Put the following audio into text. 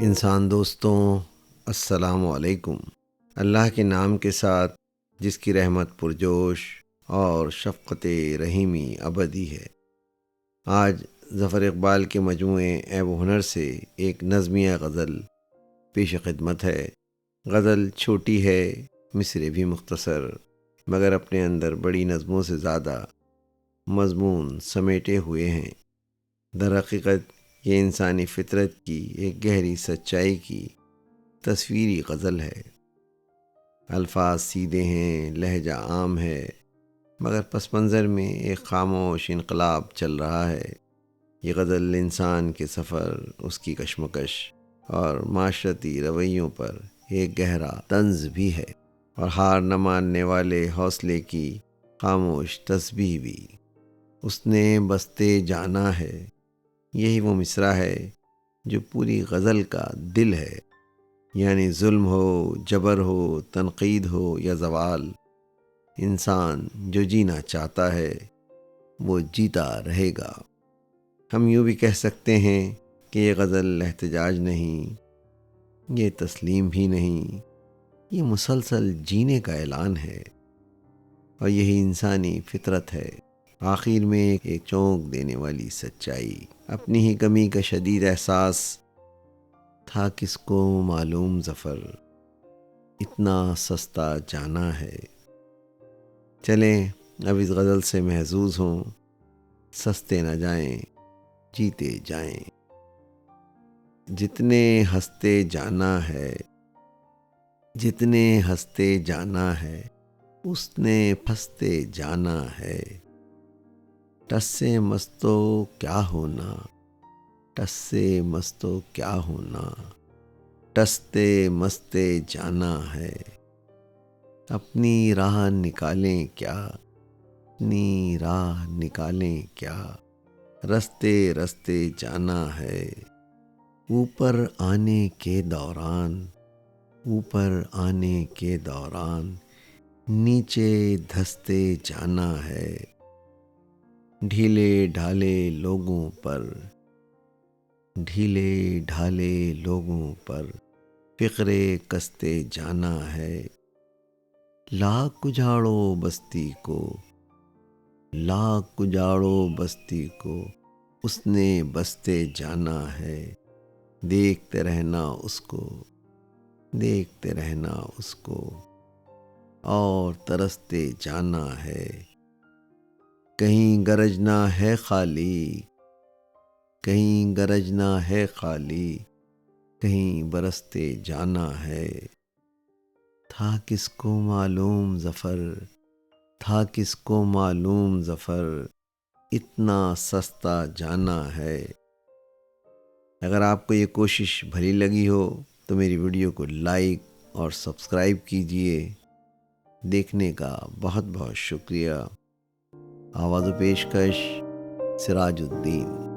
انسان دوستوں، السلام علیکم۔ اللہ کے نام کے ساتھ جس کی رحمت پرجوش اور شفقت رحیمی ابدی ہے۔ آج ظفر اقبال کے مجموعے عیب و ہنر سے ایک نظمیہ غزل پیش خدمت ہے۔ غزل چھوٹی ہے، مصرے بھی مختصر، مگر اپنے اندر بڑی نظموں سے زیادہ مضمون سمیٹے ہوئے ہیں۔ در حقیقت یہ انسانی فطرت کی ایک گہری سچائی کی تصویری غزل ہے۔ الفاظ سیدھے ہیں، لہجہ عام ہے، مگر پس منظر میں ایک خاموش انقلاب چل رہا ہے۔ یہ غزل انسان کے سفر، اس کی کشمکش اور معاشرتی رویوں پر ایک گہرا طنز بھی ہے، اور ہار نہ ماننے والے حوصلے کی خاموش تسبیح بھی۔ اس نے بستے جانا ہے، یہی وہ مصرع ہے جو پوری غزل کا دل ہے۔ یعنی ظلم ہو، جبر ہو، تنقید ہو یا زوال، انسان جو جینا چاہتا ہے وہ جیتا رہے گا۔ ہم یوں بھی کہہ سکتے ہیں کہ یہ غزل احتجاج نہیں، یہ تسلیم بھی نہیں، یہ مسلسل جینے کا اعلان ہے، اور یہی انسانی فطرت ہے۔ آخر میں ایک چونک دینے والی سچائی۔ اپنی ہی کمی کا شدید احساس تھا کس کو معلوم ظفر، اتنا سستا جانا ہے۔ چلیں اب اس غزل سے محظوظ ہوں، سستے نہ جائیں، جیتے جائیں۔ جتنے ہنستے جانا ہے، جتنے ہنستے جانا ہے، اس نے پھنستے جانا ہے۔ ٹس سے مستو کیا ہونا، ٹس سے مستو کیا ہونا، ٹستے مستے جانا ہے۔ اپنی راہ نکالیں کیا، اپنی راہ نکالیں کیا، رستے رستے جانا ہے۔ اوپر آنے کے دوران، اوپر آنے کے دوران، نیچے دھستے جانا ہے۔ ڈھیلے ڈھالے لوگوں پر، ڈھیلے ڈھالے لوگوں پر فقرے کستے جانا ہے۔ لاکھ اجاڑو بستی کو، لاکھ اجاڑو بستی کو، اس نے بستے جانا ہے۔ دیکھتے رہنا اس کو، دیکھتے رہنا اس کو، اور ترستے جانا ہے۔ کہیں گرجنا ہے خالی، کہیں گرجنا ہے خالی، کہیں برستے جانا ہے۔ تھا کس کو معلوم ظفر، تھا کس کو معلوم ظفر، اتنا سستا جانا ہے۔ اگر آپ کو یہ کوشش بھلی لگی ہو تو میری ویڈیو کو لائک اور سبسکرائب کیجیے۔ دیکھنے کا بہت بہت شکریہ۔ آواز و پیشکش سراج الدین۔